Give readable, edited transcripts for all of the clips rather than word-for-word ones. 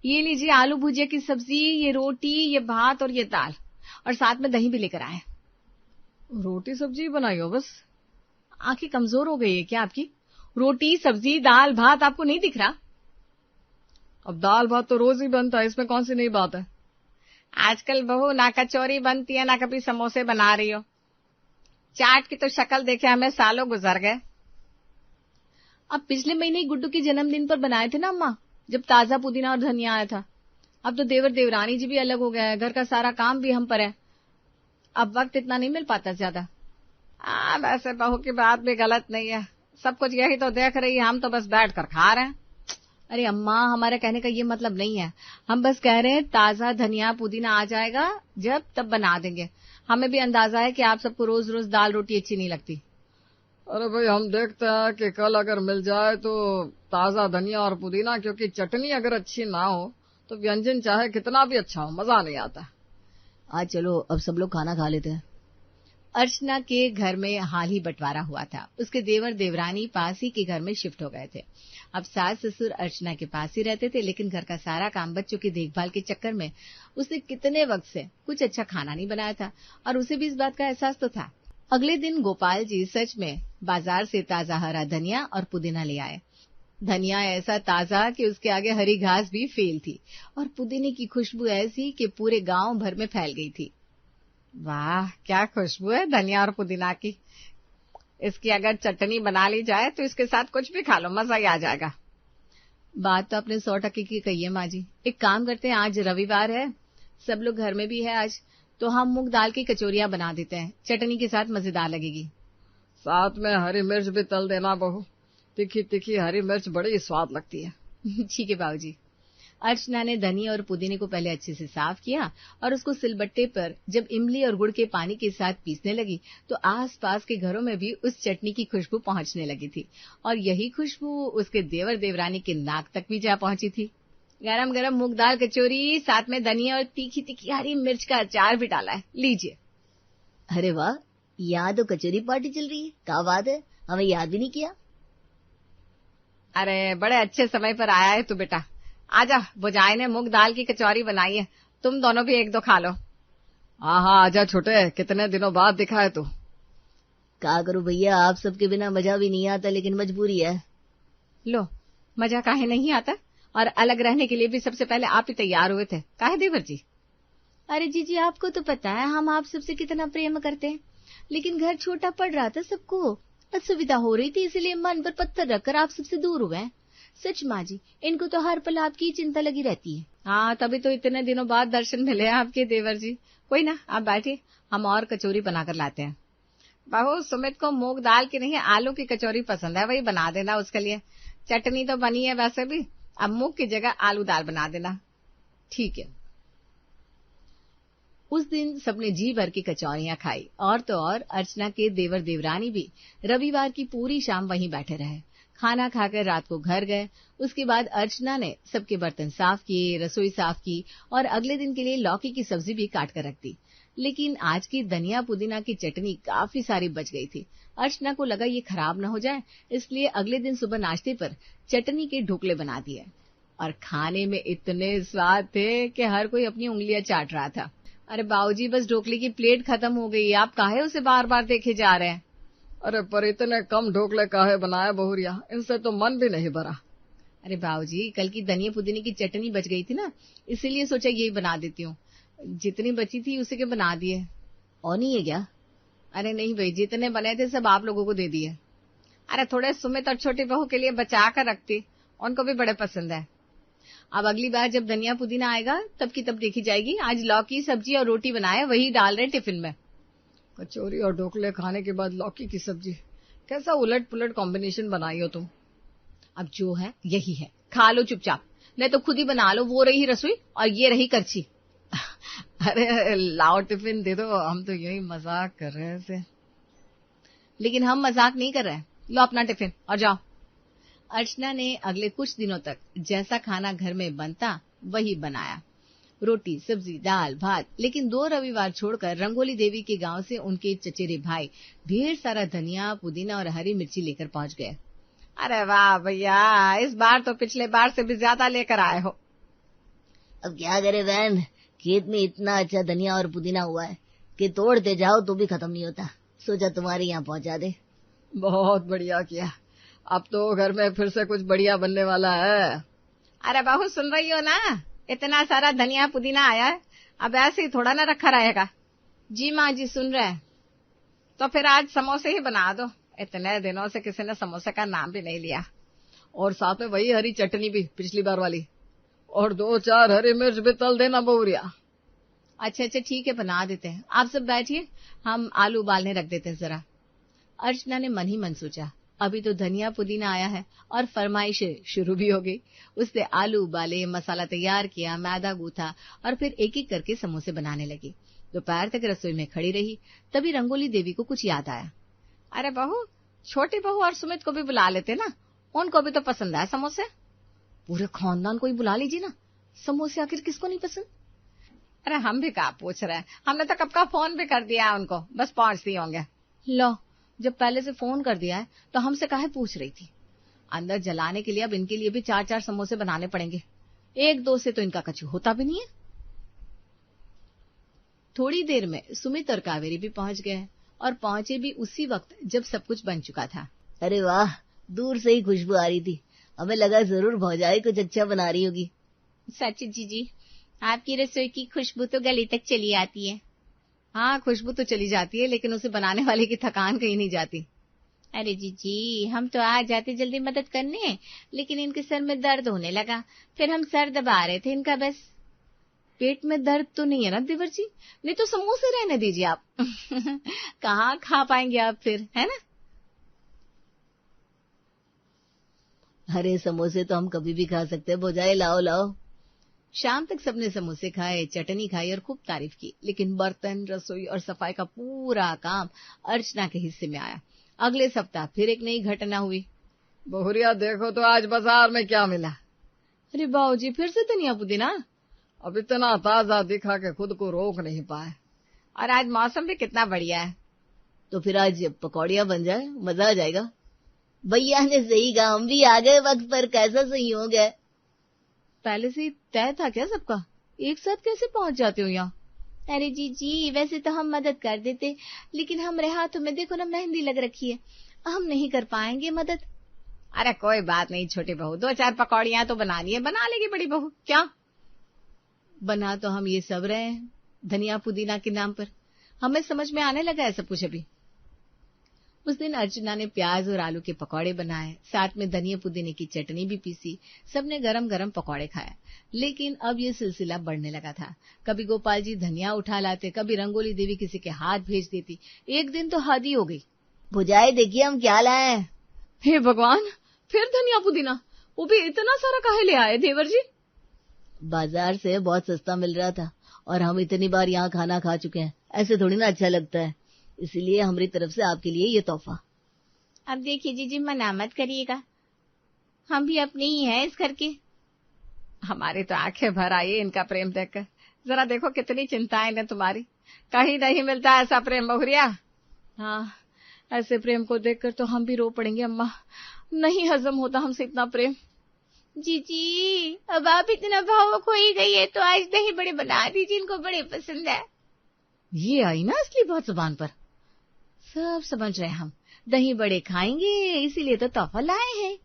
ये लीजिए आलू भुजिया की सब्जी, ये रोटी, ये भात और ये दाल, और साथ में दही भी लेकर आए। रोटी सब्जी बनाई हो बस? आंखें कमजोर हो गई है क्या आपकी? रोटी सब्जी दाल भात आपको नहीं दिख रहा? अब दाल भात तो रोज ही बनता है, इसमें कौन सी नई बात है? आजकल बहू ना कचौरी बनती है ना कभी समोसे बना रही हो। चाट की तो शक्ल देखे हमें सालों गुजर गए। अब पिछले महीने ही गुड्डू के जन्मदिन पर बनाए थे ना अम्मा, जब ताजा पुदीना और धनिया आया था। अब तो देवर देवरानी जी भी अलग हो गया है, घर का सारा काम भी हम पर है, अब वक्त इतना नहीं मिल पाता ज्यादा। वैसे बहू की बात भी गलत नहीं है, सब कुछ यही तो देख रही है, हम तो बस बैठ कर खा रहे हैं। अरे अम्मा, हमारे कहने का ये मतलब नहीं है, हम बस कह रहे हैं ताजा धनिया पुदीना आ जाएगा जब तब बना देंगे। हमें भी अंदाजा है कि आप सबको रोज रोज दाल रोटी अच्छी नहीं लगती। अरे भाई, हम देखते हैं कि कल अगर मिल जाए तो ताजा धनिया और पुदीना, क्योंकि चटनी अगर अच्छी ना हो तो व्यंजन चाहे कितना भी अच्छा हो मजा नहीं आता। आज चलो अब सब लोग खाना खा लेते हैं। अर्चना के घर में हाल ही बंटवारा हुआ था, उसके देवर देवरानी पास ही के घर में शिफ्ट हो गए थे। अब सास ससुर अर्चना के पास ही रहते थे, लेकिन घर का सारा काम बच्चों की देखभाल के चक्कर में उसने कितने वक्त से कुछ अच्छा खाना नहीं बनाया था, और उसे भी इस बात का एहसास तो था। अगले दिन गोपाल जी सच में बाजार से ताजा हरा धनिया और पुदीना ले आए। धनिया ऐसा ताजा कि उसके आगे हरी घास भी फेल थी, और पुदीने की खुशबू ऐसी कि पूरे गांव भर में फैल गई थी। वाह, क्या खुशबू है धनिया और पुदीना की। इसकी अगर चटनी बना ली जाए तो इसके साथ कुछ भी खा लो, मजा ही आ जाएगा। बात तो आपने 100% की कही है माँ जी। एक काम करते हैं, आज रविवार है, सब लोग घर में भी है आज, तो हम मूंग दाल की कचौरियां बना देते हैं, चटनी के साथ मजेदार लगेगी। साथ में हरी मिर्च भी तल देना बहू, तीखी तीखी हरी मिर्च बड़ी स्वाद लगती है। ठीक है बाबूजी। अर्चना ने धनिया और पुदीने को पहले अच्छे से साफ किया, और उसको सिलबट्टे पर जब इमली और गुड़ के पानी के साथ पीसने लगी तो आसपास के घरों में भी उस चटनी की खुशबू पहुंचने लगी थी, और यही खुशबू उसके देवर देवरानी के नाक तक भी जा पहुंची थी। गरम गरम मूंग दाल कचौरी, साथ में धनिया और तीखी तीखी हरी मिर्च का अचार भी डाला है, लीजिए। अरे वाह, यहाँ तो कचौरी पार्टी चल रही है, क्या बात है, हमें याद भी नहीं किया। अरे बड़े अच्छे समय पर आया है तू बेटा, आजा, बुझाई ने मूंग दाल की कचौरी बनाई है, तुम दोनों भी एक दो खा लो। हाँ आजा छोटे, कितने दिनों बाद दिखा है तू। क्या करूं भैया, आप सबके बिना मजा भी नहीं आता, लेकिन मजबूरी है। लो, मजा काहे नहीं आता, और अलग रहने के लिए भी सबसे पहले आप ही तैयार हुए थे, काहे देवर जी? अरे जीजी, आपको तो पता है हम आप सबसे कितना प्रेम करते हैं, लेकिन घर छोटा पड़ रहा था, सबको असुविधा हो रही थी, इसलिए मन पर पत्थर रखकर आप सबसे दूर हुए हैं। सच माँ जी, इनको तो हर पल आपकी चिंता लगी रहती है। हाँ, तभी तो इतने दिनों बाद दर्शन मिले हैं आपके देवर जी। कोई ना, आप बैठिए, हम और कचौरी बनाकर लाते हैं। बहू, सुमित को मूंग दाल की नहीं आलू की कचौरी पसंद है, वही बना देना उसके लिए। चटनी तो बनी है वैसे भी, अब मूंग की जगह आलू दाल बना देना। ठीक है। उस दिन सबने जी भर की कचौरियां खाई, और तो और अर्चना के देवर देवरानी भी रविवार की पूरी शाम वहीं बैठे रहे। खाना खाकर रात को घर गए। उसके बाद अर्चना ने सबके बर्तन साफ किए, रसोई साफ की, और अगले दिन के लिए लौकी की सब्जी भी काट कर रख दी। लेकिन आज की धनिया पुदीना की चटनी काफी सारी बच गई थी। अर्चना को लगा ये खराब न हो जाए, इसलिए अगले दिन सुबह नाश्ते पर चटनी के ढोकले बना दिए, और खाने में इतने स्वाद थे कि हर कोई अपनी उंगलियां चाट रहा था। अरे बाबूजी, बस ढोकले की प्लेट खत्म हो गई, आप काहे उसे बार बार देखे जा रहे हैं? अरे पर इतने कम ढोकले काहे बनाए बहुरिया, इनसे तो मन भी नहीं भरा। अरे बाबूजी, कल की धनिया पुदीने की चटनी बच गई थी ना, इसीलिए सोचा यही बना देती हूँ। जितनी बची थी उसी के बना दिए। और नहीं है क्या? अरे नहीं भाई, जितने बने थे सब आप लोगों को दे दिए। अरे थोड़े सुमित और छोटी बहू के लिए बचा कर रखती, उनको भी बड़े पसंद है। अब अगली बार जब धनिया पुदीना आएगा तब की तब देखी जाएगी। आज लौकी सब्जी और रोटी बनाए, वही डाल रहे टिफिन में। कचौरी और ढोकले खाने के बाद लौकी की सब्जी, कैसा उलट पुलट कॉम्बिनेशन बनाई हो तुम। अब जो है यही है, खा लो चुपचाप, नहीं तो खुद ही बना लो। वो रही रसोई और ये रही करछी। अरे लाओ टिफिन दे दो, हम तो यही मजाक कर रहे थे। लेकिन हम मजाक नहीं कर रहे, लो अपना टिफिन और जाओ। अर्चना ने अगले कुछ दिनों तक जैसा खाना घर में बनता वही बनाया, रोटी सब्जी दाल भात। लेकिन 2 रविवार छोड़कर रंगोली देवी के गांव से उनके चचेरे भाई ढेर सारा धनिया पुदीना और हरी मिर्ची लेकर पहुंच गए। अरे वाह भैया, इस बार तो पिछले बार से भी ज्यादा लेकर आए हो। अब क्या करे बहन, खेत में इतना अच्छा धनिया और पुदीना हुआ है कि तोड़ते जाओ तो भी खत्म नहीं होता। सोचा तुम्हारे यहाँ पहुंचा दे। बहुत बढ़िया किया, अब तो घर में फिर से कुछ बढ़िया बनने वाला है। अरे बहू सुन रही हो ना, इतना सारा धनिया पुदीना आया है, अब ऐसे ही थोड़ा ना रखा रहेगा। जी माँ जी सुन रहे हैं। तो फिर आज समोसे ही बना दो, इतने दिनों से किसी ने समोसे का नाम भी नहीं लिया। और साथ में वही हरी चटनी भी पिछली बार वाली, और 2-4 हरी मिर्च भी तल देना बहुरिया। अच्छा अच्छा ठीक है, बना देते हैं। आप सब बैठिए, हम आलू उबालने रख देते हैं जरा। अर्चना ने मन ही मन सोचा, अभी तो धनिया पुदीना आया है और फरमाइशें शुरू भी हो गई। उसने आलू उबाले, मसाला तैयार किया, मैदा गूथा और फिर एक एक करके समोसे बनाने लगी। दोपहर तक रसोई में खड़ी रही। तभी रंगोली देवी को कुछ याद आया। अरे बहू, छोटी बहू और सुमित को भी बुला लेते ना, उनको भी तो पसंद है समोसे। पूरे खानदान को ही बुला लीजिए ना, समोसे आखिर किसको नहीं पसंद। अरे हम भी क्या पूछ रहे हैं, हमने तो कब का फोन भी कर दिया है उनको, बस पहुंचती होंगे। लो, जब पहले से फोन कर दिया है तो हमसे काहे पूछ रही थी। अंदर जलाने के लिए अब इनके लिए भी 4-4 समोसे बनाने पड़ेंगे, 1-2 से तो इनका कुछ होता भी नहीं है। थोड़ी देर में सुमित और कावेरी भी पहुंच गए और पहुंचे भी उसी वक्त जब सब कुछ बन चुका था। अरे वाह, दूर से ही खुशबू आ रही थी, हमें लगा जरूर भौजाई कुछ अच्छा बना रही होगी। सच जीजी, आपकी रसोई की खुशबू तो गले तक चली आती है। हाँ, खुशबू तो चली जाती है, लेकिन उसे बनाने वाले की थकान कहीं नहीं जाती। अरे जीजी, हम तो आ जाते जल्दी मदद करने, लेकिन इनके सर में दर्द होने लगा, फिर हम सर दबा रहे थे इनका। बस पेट में दर्द तो नहीं है ना देवर जी? नहीं तो समोसे रहने दीजिए आप। कहाँ खा पाएंगे आप फिर, है ना? अरे समोसे तो हम कभी भी खा सकते हैं, भौजाई लाओ लाओ। शाम तक सबने समोसे खाए, चटनी खाई और खूब तारीफ की, लेकिन बर्तन, रसोई और सफाई का पूरा काम अर्चना के हिस्से में आया। अगले सप्ताह फिर एक नई घटना हुई। बहुरिया देखो तो आज बाजार में क्या मिला। अरे बाबूजी, फिर से धनिया पुदीना? अब इतना ताजा दिखा के खुद को रोक नहीं पाए। और आज मौसम भी कितना बढ़िया है। तो फिर आज पकौड़ियाँ बन जाए, मजा आ जाएगा। भैया ने सही कहा, हम भी आ गए वक्त पर, कैसा संयोग है। पहले से ही तय था क्या सबका? एक साथ कैसे पहुंच जाते हो यहाँ? अरे जी, वैसे तो हम मदद कर देते, लेकिन हमारे हाथों में देखो ना मेहंदी लग रखी है, हम नहीं कर पाएंगे मदद। अरे कोई बात नहीं छोटी बहू, 2-4 पकौड़ियां तो बनानी है, बना लेगी बड़ी बहू। क्या बना तो हम ये सब रहे हैं धनिया पुदीना के नाम पर। हमें समझ में आने लगा है सब कुछ अभी। उस दिन अर्चना ने प्याज और आलू के पकौड़े बनाए, साथ में धनिया पुदीने की चटनी भी पीसी। सबने गरम गरम पकौड़े खाए। लेकिन अब ये सिलसिला बढ़ने लगा था। कभी गोपाल जी धनिया उठा लाते, कभी रंगोली देवी किसी के हाथ भेज देती। एक दिन तो हद ही हो गई। भौजाई देखिए हम क्या लाए हैं। हे भगवान, फिर धनिया पुदीना, वो भी इतना सारा काहे ले आए देवर जी? बाजार से बहुत सस्ता मिल रहा था और हम इतनी बार यहाँ खाना खा चुके हैं, ऐसे थोड़ी ना अच्छा लगता है, इसलिए हमारी तरफ से आपके लिए ये तोहफा। अब देखिए जीजी, मना मत करिएगा, हम भी अपने ही हैं इस घर के। हमारी तो आंखें भर आई इनका प्रेम देखकर। जरा देखो कितनी चिंताएं ने तुम्हारी। कहीं नहीं मिलता ऐसा प्रेम बहुरिया। हाँ, ऐसे प्रेम को देखकर तो हम भी रो पड़ेंगे अम्मा। नहीं हजम होता हमसे इतना प्रेम। जीजी, अब आप इतना भावुक हो ही गई है तो आज दही बड़े बना दीजिए, इनको बड़े पसंद है। ये आई ना असली बात जुबान पर। सब समझ रहे हम, दही बड़े खाएंगे इसीलिए तो तोहफा लाए हैं।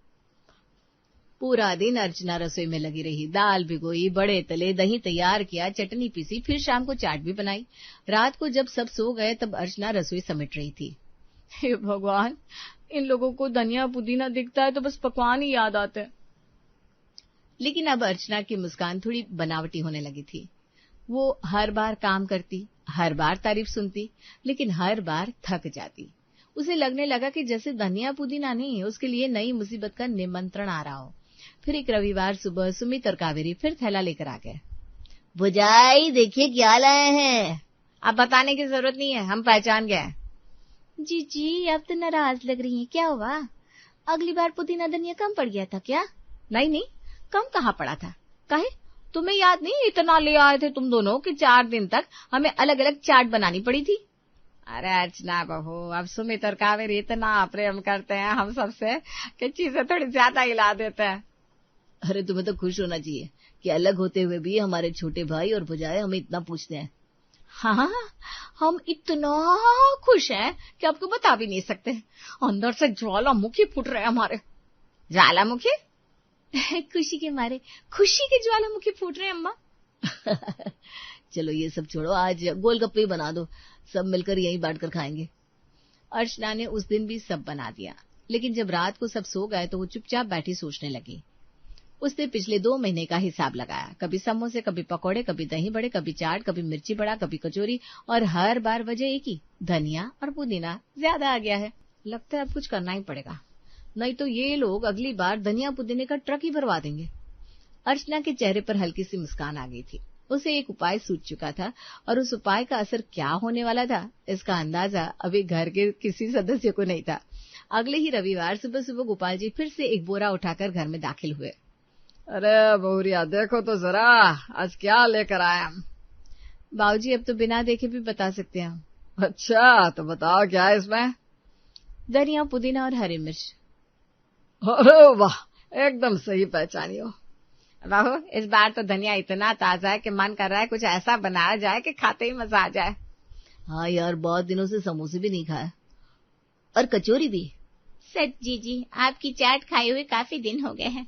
पूरा दिन अर्चना रसोई में लगी रही। दाल भिगोई, बड़े तले, दही तैयार किया, चटनी पीसी, फिर शाम को चाट भी बनाई। रात को जब सब सो गए तब अर्चना रसोई समेट रही थी। हे भगवान, इन लोगों को धनिया पुदीना दिखता है तो बस पकवान ही याद आते हैं। लेकिन अब अर्चना की मुस्कान थोड़ी बनावटी होने लगी थी। वो हर बार काम करती, हर बार तारीफ सुनती, लेकिन हर बार थक जाती। उसे लगने लगा कि जैसे धनिया पुदीना नहीं, उसके लिए नई मुसीबत का निमंत्रण आ रहा हो। फिर एक रविवार सुबह सुमित और कावेरी फिर थैला लेकर आ गए। भौजाई देखिए क्या लाए हैं। अब बताने की जरूरत नहीं है, हम पहचान गए। जी, अब तो नाराज लग रही हैं, क्या हुआ? अगली बार पुदीना धनिया कम पड़ गया था क्या? नहीं, कम कहाँ पड़ा था। काहे, तुम्हें याद नहीं इतना ले आए थे तुम दोनों कि 4 दिन तक हमें अलग अलग चाट बनानी पड़ी थी। अरे अर्चना बहू, अब सुमित और कावेरी इतना प्रेम करते हैं हम सबसे कि चीजें थोड़ी ज्यादा हिला देते हैं। अरे तुम्हें तो खुश होना चाहिए कि अलग होते हुए भी हमारे छोटे भाई और भुजाए हमें इतना पूछते हैं। हाँ, हम इतना खुश हैं कि आपको बता भी नहीं सकते। अंदर से ज्वालामुखी फूट रहे हैं हमारे। ज्वालामुखी? खुशी के मारे खुशी के ज्वालामुखी फूट रहे हैं अम्मा। चलो ये सब छोड़ो, आज गोलगप्पे बना दो, सब मिलकर यहीं बांटकर खाएंगे। अर्चना ने उस दिन भी सब बना दिया, लेकिन जब रात को सब सो गए तो वो चुपचाप बैठी सोचने लगी। उसने पिछले 2 महीने का हिसाब लगाया, कभी समोसे, कभी पकौड़े, कभी दही बड़े, कभी चाट, कभी मिर्ची बड़ा, कभी कचौरी, और हर बार वजह एक ही, धनिया और पुदीना ज्यादा आ गया है। लगता है अब कुछ करना ही पड़ेगा, नहीं तो ये लोग अगली बार धनिया पुदीने का ट्रक ही भरवा देंगे। अर्चना के चेहरे पर हल्की सी मुस्कान आ गई थी। उसे एक उपाय सूझ चुका था, और उस उपाय का असर क्या होने वाला था इसका अंदाजा अभी घर के किसी सदस्य को नहीं था। अगले ही रविवार सुबह सुबह गोपाल जी फिर से एक बोरा उठाकर घर में दाखिल हुए। अरे बहुरिया, देखो तो जरा आज क्या लेकर आया। बाबूजी अब तो बिना देखे भी बता सकते हैं। अच्छा तो बताओ क्या है इसमें। धनिया, पुदीना और हरी मिर्च। अरे वाह, एकदम सही पहचानी हो। बहू, इस बार तो धनिया इतना ताजा है कि मन कर रहा है कुछ ऐसा बनाया जाए कि खाते ही मजा आ जाए। हाँ यार, बहुत दिनों से समोसे भी नहीं खाए, और कचौरी भी। सच जी, आपकी चाट खाए हुए काफी दिन हो गए हैं।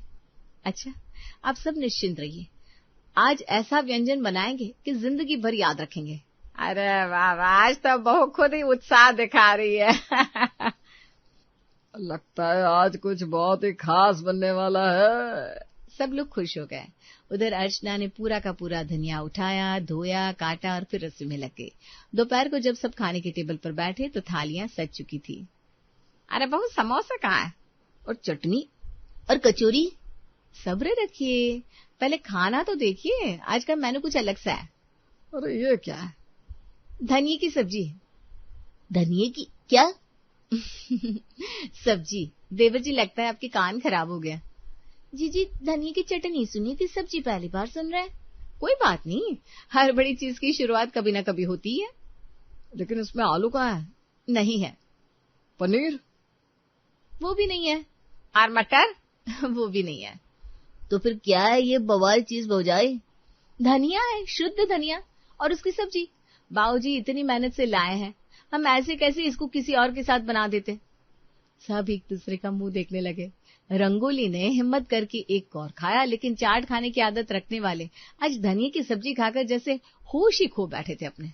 अच्छा, आप सब निश्चिंत रहिए, आज ऐसा व्यंजन बनाएंगे कि जिंदगी भर याद रखेंगे। अरे वाह वाह, आज तो बहू खुद ही उत्साह दिखा रही है। लगता है आज कुछ बहुत ही खास बनने वाला है। सब लोग खुश हो गए। उधर अर्चना ने पूरा का पूरा धनिया उठाया, धोया, काटा और फिर रस्सी में लग गई। दोपहर को जब सब खाने के टेबल पर बैठे तो थालियां सज चुकी थी। अरे बहू, समोसा कहाँ है? और चटनी और कचौरी। सब्र रखिए, पहले खाना तो देखिए, आज का मेनू कुछ अलग सा है। अरे ये क्या है? धनिये की सब्जी। धनिये की क्या? सब्जी। देवर जी, लगता है आपके कान खराब हो गया। जी, धनिये की चटनी सुनी थी, सब्जी पहली बार सुन रहे हैं। कोई बात नहीं, हर बड़ी चीज की शुरुआत कभी ना कभी होती है। लेकिन इसमें आलू कहाँ है? नहीं है। पनीर? वो भी नहीं है। और मटर? वो भी नहीं है। तो फिर क्या है ये बवाल चीज भौजाई? धनिया है, शुद्ध धनिया, और उसकी सब्जी। बाबूजी इतनी मेहनत से लाए हैं, हम ऐसे कैसे इसको किसी और के साथ बना देते। सब एक दूसरे का मुंह देखने लगे। रंगोली ने हिम्मत करके एक कौर खाया, लेकिन चाट खाने की आदत रखने वाले आज धनिया की सब्जी खाकर जैसे होश ही खो बैठे थे अपने।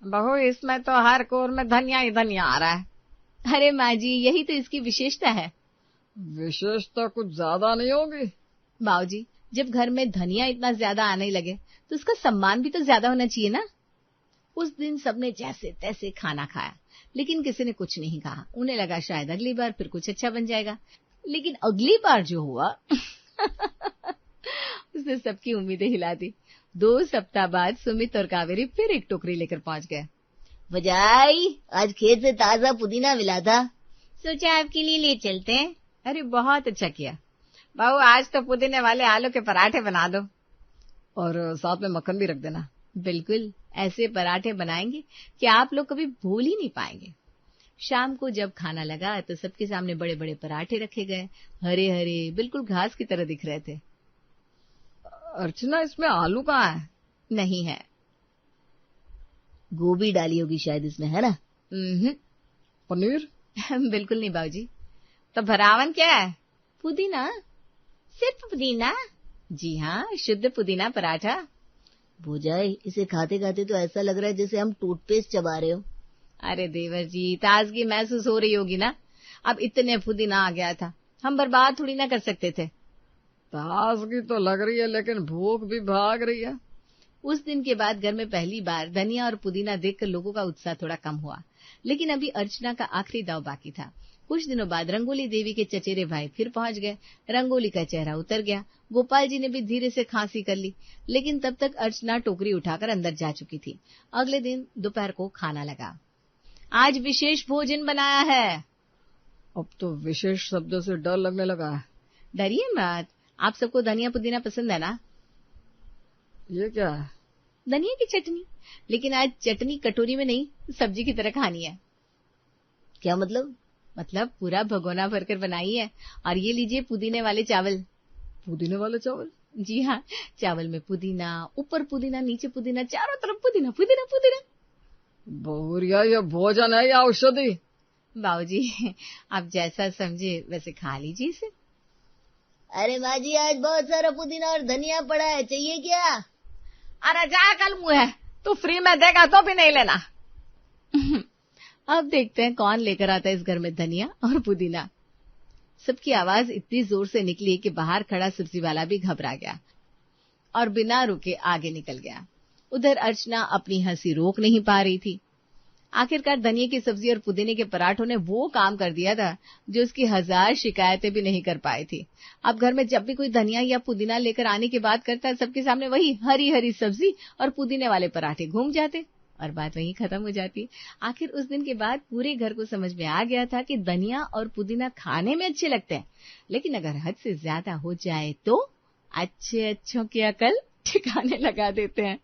बहू, इसमें तो हर कौर में धनिया ही धनिया आ रहा है। अरे माँ जी, यही तो इसकी विशेषता है। विशेषता कुछ ज्यादा नहीं होगी? बाबूजी, जब घर में धनिया इतना ज्यादा आने लगे तो उसका सम्मान भी तो ज्यादा होना चाहिए ना। उस दिन सबने जैसे तैसे खाना खाया, लेकिन किसी ने कुछ नहीं कहा। उन्हें लगा शायद अगली बार फिर कुछ अच्छा बन जाएगा, लेकिन अगली बार जो हुआ उसने सबकी उम्मीदें हिला दी। 2 सप्ताह बाद सुमित और कावेरी फिर एक टोकरी लेकर पहुंच गए। भजाई, आज खेत से ताजा पुदीना मिला था, सोचा आपके लिए ले चलते हैं। अरे बहुत अच्छा किया बहू, आज तो पुदीने वाले आलू के पराठे बना दो, और साथ में मक्खन भी रख देना। बिल्कुल, ऐसे पराठे बनाएंगे कि आप लोग कभी भूल ही नहीं पाएंगे। शाम को जब खाना लगा तो सबके सामने बड़े बड़े पराठे रखे गए, हरे हरे, बिल्कुल घास की तरह दिख रहे थे। अर्चना, इसमें आलू कहाँ है? नहीं है। गोभी डाली होगी शायद इसमें, है ना? पनीर? बिल्कुल नहीं बाबूजी। तो भरावन क्या है? पुदीना, सिर्फ पुदीना। जी हाँ, शुद्ध पुदीना पराठा। भौजाई, इसे खाते खाते तो ऐसा लग रहा है जैसे हम टूथपेस्ट चबा रहे हो। अरे देवर जी, ताजगी महसूस हो रही होगी ना। अब इतने पुदीना आ गया था, हम बर्बाद थोड़ी ना कर सकते थे। ताजगी तो लग रही है, लेकिन भूख भी भाग रही है। उस दिन के बाद घर में पहली बार धनिया और पुदीना देखकर लोगों का उत्साह थोड़ा कम हुआ, लेकिन अभी अर्चना का आखिरी दाव बाकी था। कुछ दिनों बाद रंगोली देवी के चचेरे भाई फिर पहुंच गए। रंगोली का चेहरा उतर गया। गोपाल जी ने भी धीरे से खांसी कर ली, लेकिन तब तक अर्चना टोकरी उठाकर अंदर जा चुकी थी। अगले दिन दोपहर को खाना लगा। आज विशेष भोजन बनाया है। अब तो विशेष शब्दों से डर लगने लगा है। डरिए मत, आप सबको धनिया पुदीना पसंद है ना? ये क्या है? धनिया की चटनी, लेकिन आज चटनी कटोरी में नहीं, सब्जी की तरह खानी है। क्या मतलब? मतलब पूरा भगोना भरकर बनाई है। और ये लीजिए पुदीने वाले चावल। पुदीने वाले चावल? जी हाँ, चावल में पुदीना, ऊपर पुदीना, नीचे पुदीना, चारों तरफ पुदीना पुदीना पुदीना। बहुरिया, ये भोजन है या औषधि? बाबूजी, आप जैसा समझे वैसे खा लीजिए इसे। अरे माँ जी, आज बहुत सारा पुदीना और धनिया पड़ा है, चाहिए क्या? अरे जा, कल मुँह है, तू फ्री में देगा तो भी नहीं लेना। अब देखते हैं कौन लेकर आता है इस घर में धनिया और पुदीना। सबकी आवाज इतनी जोर से निकली कि बाहर खड़ा सब्जी वाला भी घबरा गया और बिना रुके आगे निकल गया। उधर अर्चना अपनी हंसी रोक नहीं पा रही थी। आखिरकार धनिया की सब्जी और पुदीने के पराठों ने वो काम कर दिया था जो उसकी 1000 शिकायतें भी नहीं कर पाई थी। अब घर में जब भी कोई धनिया या पुदीना लेकर आने की बात करता, सबके सामने वही हरी हरी सब्जी और पुदीने वाले पराठे घूम जाते और बात वहीं खत्म हो जाती। आखिर उस दिन के बाद पूरे घर को समझ में आ गया था कि धनिया और पुदीना खाने में अच्छे लगते हैं, लेकिन अगर हद से ज्यादा हो जाए तो अच्छे अच्छों की अकल ठिकाने लगा देते हैं।